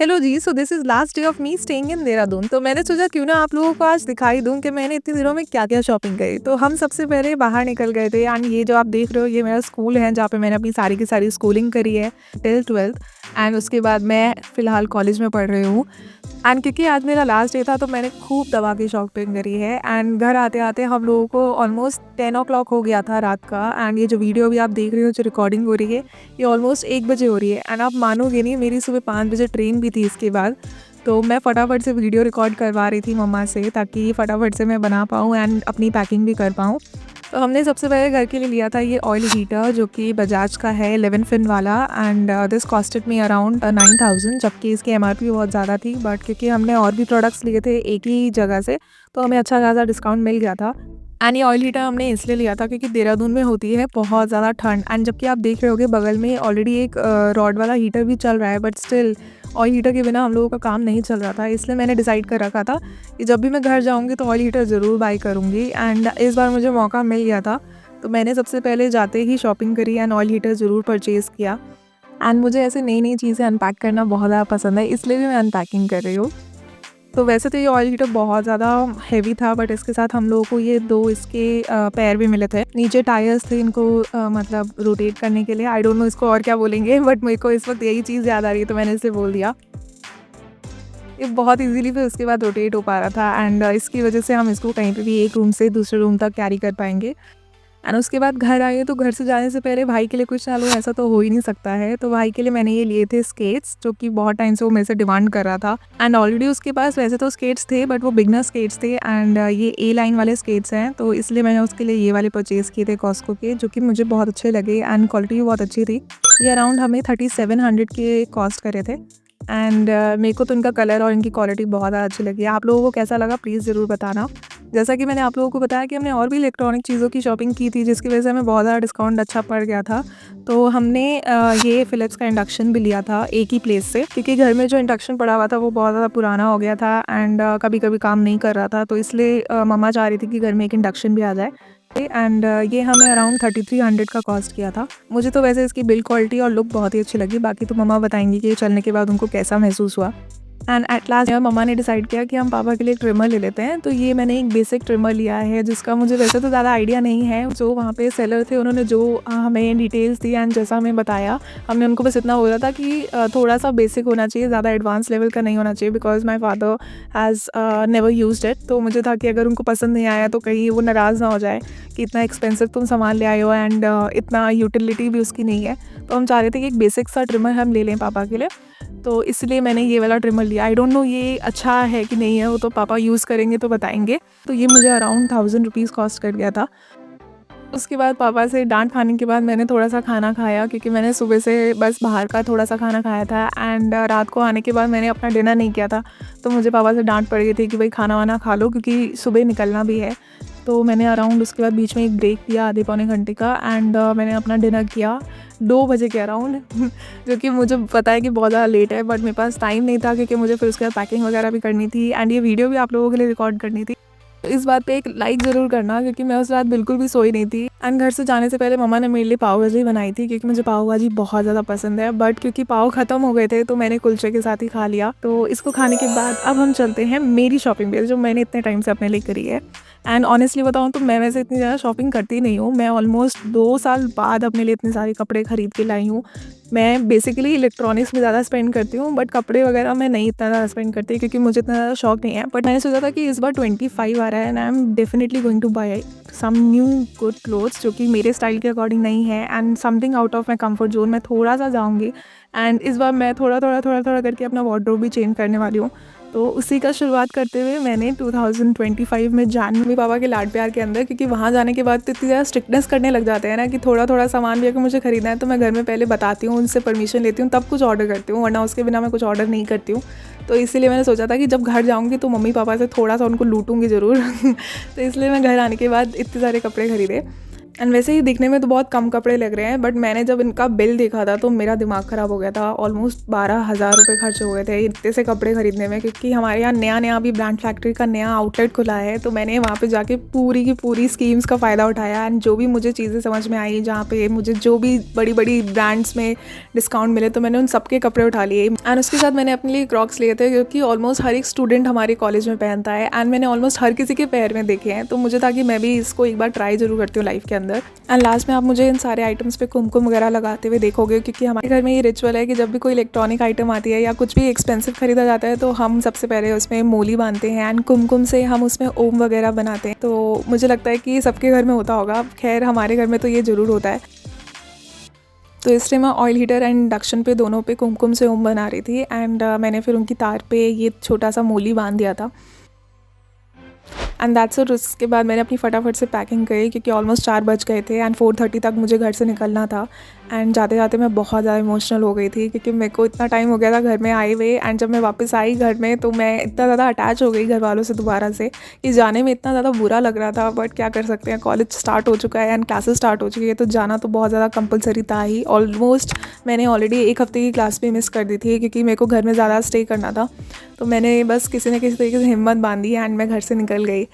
Hello जी, so this is last day of me staying in Dehradun. तो मैंने सोचा क्यों ना आप लोगों को आज दिखाई दूँ कि मैंने इतने दिनों में क्या-क्या शॉपिंग करी। तो हम सबसे पहले बाहर निकल गए थे एंड ये जो आप देख रहे हो ये मेरा स्कूल है जहाँ पे मैंने अपनी सारी की सारी स्कूलिंग करी है टिल 12th एंड उसके बाद मैं फ़िलहाल कॉलेज में पढ़ रही हूँ। एंड क्योंकि आज मेरा लास्ट डे था तो मैंने खूब दबा के शॉपिंग करी है एंड घर आते-आते हम लोगों को ऑलमोस्ट 10 ओ क्लॉक हो गया था रात का। एंड ये जो वीडियो अभी आप देख रहे हो जो रिकॉर्डिंग हो रही है ये ऑलमोस्ट 1 बजे हो रही है एंड आप मानोगे नहीं मेरी सुबह 5 बजे ट्रेन भी थी इसके बाद। तो मैं फटाफट से वीडियो रिकॉर्ड करवा रही थी मम्मा से ताकि फटाफट से मैं बना पाऊँ एंड अपनी पैकिंग भी कर पाऊँ। तो हमने सबसे पहले घर के लिए लिया था ये ऑयल हीटर जो कि बजाज का है 11 पिन वाला and this costed me around 9000 जबकि इसकी एमआरपी बहुत ज़्यादा थी बट क्योंकि हमने और भी प्रोडक्ट्स लिए थे एक ही जगह से तो हमें अच्छा खासा डिस्काउंट मिल गया था। एंड ये ऑयल हीटर हमने इसलिए लिया था क्योंकि देहरादून में होती है बहुत ज़्यादा ठंड एंड जबकि आप देख रहे होगे बगल में ऑलरेडी एक रॉड वाला हीटर भी चल रहा है बट स्टिल ऑयल हीटर के बिना हम लोगों का काम नहीं चल रहा था। इसलिए मैंने डिसाइड कर रखा था कि जब भी मैं घर जाऊंगी तो ऑयल हीटर ज़रूर बाई करूंगी एंड इस बार मुझे मौका मिल गया था तो मैंने सबसे पहले जाते ही शॉपिंग करी एंड ऑयल हीटर ज़रूर परचेज़ किया। एंड मुझे ऐसे नई नई चीज़ें अनपैक करना बहुत ज़्यादा पसंद है इसलिए भी मैं अनपैकिंग कर रही हूँ। तो वैसे तो ये ऑयल हीटर बहुत ज़्यादा हेवी था बट इसके साथ हम लोगों को ये 2 इसके पैर भी मिले थे। नीचे टायर्स थे इनको मतलब रोटेट करने के लिए। आई डोंट नो इसको और क्या बोलेंगे बट मेरे को इस वक्त यही चीज़ याद आ रही है तो मैंने इसे बोल दिया। ये बहुत इजीली फिर उसके बाद रोटेट हो पा रहा था एंड इसकी वजह से हम इसको कहीं पे भी एक रूम से दूसरे रूम तक कैरी कर पाएंगे। एंड उसके बाद घर आए तो घर से जाने से पहले भाई के लिए कुछ ना लूँ ऐसा तो हो ही नहीं सकता है। तो भाई के लिए मैंने ये लिए थे स्केट्स जो कि बहुत टाइम से वो मेरे से डिमांड कर रहा था एंड ऑलरेडी उसके पास वैसे तो स्केट्स थे बट वो बिगनर स्केट्स थे एंड ये ए लाइन वाले स्केट्स हैं तो इसलिए मैंने उसके लिए ये वाले परचेज़ किए थे कॉस्को के जो कि मुझे बहुत अच्छे लगे एंड क्वालिटी भी बहुत अच्छी थी। ये अराउंड हमें 3700 के कॉस्ट करे थे एंड मेरे को तो इनका कलर और इनकी क्वालिटी बहुत ज़्यादा अच्छी लगी। आप लोगों को कैसा लगा प्लीज़ ज़रूर बताना। जैसा कि मैंने आप लोगों को बताया कि हमने और भी इलेक्ट्रॉनिक चीज़ों की शॉपिंग की थी जिसकी वजह से हमें बहुत ज़्यादा डिस्काउंट अच्छा पड़ गया था। तो हमने ये फ़िलिप्स का इंडक्शन भी लिया था एक ही प्लेस से क्योंकि घर में जो इंडक्शन पड़ा हुआ था वो बहुत ज़्यादा पुराना हो गया था एंड कभी कभी काम नहीं कर रहा था तो इसलिए मम्मा चाह रही थी कि घर में एक इंडक्शन भी आ जाए एंड ये हमें अराउंड 3300 का कॉस्ट किया था। मुझे तो वैसे इसकी बिल्ड क्वालिटी और लुक बहुत ही अच्छी लगी। बाकी तो मम्मा बताएंगी कि ये चलने के बाद उनको कैसा महसूस हुआ। एंड एट लास्ट मम्मा ने डिसाइड किया कि हम पापा के लिए एक ट्रिमर ले लेते हैं। तो ये मैंने एक बेसिक ट्रिमर लिया है जिसका मुझे वैसे तो ज़्यादा आइडिया नहीं है। जो वहाँ पे सेलर थे उन्होंने जो हमें डिटेल्स दी एंड जैसा हमें बताया हमने उनको बस इतना बोला था कि थोड़ा सा बेसिक होना चाहिए, ज़्यादा एडवांस लेवल का नहीं होना चाहिए because my father has never used it. तो मुझे था कि अगर उनको पसंद नहीं आया तो कहीं वो नाराज़ ना हो जाए कि इतना एक्सपेंसिव तुम सामान ले आए हो एंड इतना यूटिलिटी भी उसकी नहीं है। तो हम चाह रहे थे कि एक बेसिक सा ट्रिमर हम ले लें पापा के लिए तो इसलिए मैंने ये वाला ट्रिमर लिया। आई डोंट नो ये अच्छा है कि नहीं है वो तो पापा यूज़ करेंगे तो बताएंगे। तो ये मुझे अराउंड 1000 रुपीज़ कॉस्ट कर गया था। उसके बाद पापा से डांट खाने के बाद मैंने थोड़ा सा खाना खाया क्योंकि मैंने सुबह से बस बाहर का थोड़ा सा खाना खाया था एंड रात को आने के बाद मैंने अपना डिनर नहीं किया था। तो मुझे पापा से डांट पड़ गई थी कि भाई खाना वाना खा लो क्योंकि सुबह निकलना भी है। तो मैंने अराउंड उसके बाद बीच में एक ब्रेक दिया आधे पौने घंटे का एंड मैंने अपना डिनर किया 2 बजे के अराउंड जो कि मुझे पता है कि बहुत ज़्यादा लेट है बट मेरे पास टाइम नहीं था क्योंकि मुझे फिर उसके बाद पैकिंग वगैरह भी करनी थी एंड ये वीडियो भी आप लोगों के लिए रिकॉर्ड करनी थी। तो इस बात पे एक लाइक ज़रूर करना क्योंकि मैं उस रात बिल्कुल भी सोई नहीं थी एंड घर से जाने से पहले मम्मा ने मेरे लिए पाव भाजी बनाई थी क्योंकि मुझे पाव भाजी बहुत ज़्यादा पसंद है बट क्योंकि पाव ख़त्म हो गए थे तो मैंने कुलचे के साथ ही खा लिया। तो इसको खाने के बाद अब हम चलते हैं मेरी शॉपिंग पे जो मैंने इतने टाइम से अपने लिए करी है। एंड ऑनेस्टली बताऊँ तो मैं वैसे इतनी ज़्यादा शॉपिंग करती नहीं हूँ। मैं ऑलमोस्ट 2 साल बाद अपने लिए इतने सारे कपड़े ख़रीद के लाई हूँ। मैं बेसिकली इलेक्ट्रॉनिक्स में ज़्यादा स्पेंड करती हूँ बट कपड़े वगैरह मैं नहीं इतना ज़्यादा स्पेंड करती क्योंकि मुझे इतना ज़्यादा शौक नहीं है। बट मैंने सोचा था कि इस बार 25 आ रहा है and I am definitely going to buy some new good clothes जो कि मेरे स्टाइल के अकॉर्डिंग नहीं है and something out of my comfort zone. मैं थोड़ा सा जाऊँगी एंड इस बार मैं थोड़ा करके अपना वार्डरोब भी चेंज करने वाली हूँ। तो उसी का शुरुआत करते हुए मैंने 2025 में मम्मी पापा के लाड प्यार के अंदर क्योंकि वहाँ जाने के बाद तो इतनी ज़्यादा स्ट्रिक्टनेस करने लग जाते हैं ना कि थोड़ा सामान भी अगर मुझे ख़रीदना है तो मैं घर में पहले बताती हूँ, उनसे परमिशन लेती हूँ तब कुछ ऑर्डर करती हूँ वरना उसके बिना मैं कुछ ऑर्डर नहीं करती हूँ। तो इसीलिए मैंने सोचा था कि जब घर जाऊँगी तो मम्मी पापा से थोड़ा सा उनको लूटूंगी ज़रूर तो इसलिए मैं घर आने के बाद इतने सारे कपड़े ख़रीदे एंड वैसे ही दिखने में तो बहुत कम कपड़े लग रहे हैं, बट मैंने जब इनका बिल देखा था तो मेरा दिमाग ख़राब हो गया था। ऑलमोस्ट 12,000 रुपये खर्च हो गए थे इतने से कपड़े ख़रीदने में, क्योंकि हमारे यहाँ नया अभी ब्रांड फैक्ट्री का नया आउटलेट खुला है। तो मैंने वहाँ पे जाके पूरी की पूरी स्कीम्स का फ़ायदा उठाया एंड जो भी मुझे चीज़ें समझ में आई, जहाँ पे मुझे जो भी बड़ी बड़ी ब्रांड्स में डिस्काउंट मिले, तो मैंने उन सबके कपड़े उठा लिए। एंड उसके साथ मैंने अपने लिए क्रॉक्स लिए थे, क्योंकि ऑलमोस्ट हर एक स्टूडेंट हमारे कॉलेज में पहनता है एंड मैंने ऑलमोस्ट हर किसी के पैर में देखे हैं, तो मुझे था कि मैं भी इसको एक बार ट्राई ज़रूर करती हूँ लाइफ के अंदर। एंड लास्ट में आप मुझे इन सारे आइटम्स पे कुमकुम वगैरह लगाते हुए देखोगे, क्योंकि हमारे घर में ये रिचुअल है कि जब भी कोई इलेक्ट्रॉनिक आइटम आती है या कुछ भी एक्सपेंसिव खरीदा जाता है तो हम सबसे पहले उसमें मोली बांधते हैं एंड कुमकुम से हम उसमें ओम वगैरह बनाते हैं। तो मुझे लगता है कि सबके घर में होता होगा, खैर हमारे घर में तो ये ज़रूर होता है। तो इसलिए मैं ऑयल हीटर एंड इंडक्शन पे दोनों पे कुमकुम से ओम बना रही थी एंड मैंने फिर उनकी तार पे ये छोटा सा मोली बांध दिया था एंड दैट्स इट। उसके बाद मैंने अपनी फटाफट से पैकिंग करी, क्योंकि ऑलमोस्ट 4 बज गए थे एंड 4:30 तक मुझे घर से निकलना था। एंड जाते जाते मैं बहुत ज़्यादा इमोशनल हो गई थी, क्योंकि मेरे को इतना टाइम हो गया था घर में आए हुए एंड जब मैं वापस आई घर में तो मैं इतना ज़्यादा अटैच हो गई घर वालों से दोबारा से कि जाने में इतना ज़्यादा बुरा लग रहा था। बट क्या कर सकते हैं, कॉलेज स्टार्ट हो चुका है एंड क्लासेस स्टार्ट हो चुकी है, तो जाना तो बहुत ज़्यादा कंपलसरी था ही। ऑलमोस्ट मैंने ऑलरेडी 1 हफ्ते की क्लास भी मिस कर दी थी, क्योंकि मेरे को घर में ज़्यादा स्टे करना था। तो मैंने बस किसी न किसी तरीके से हिम्मत बांधी एंड मैं घर से निकल गई।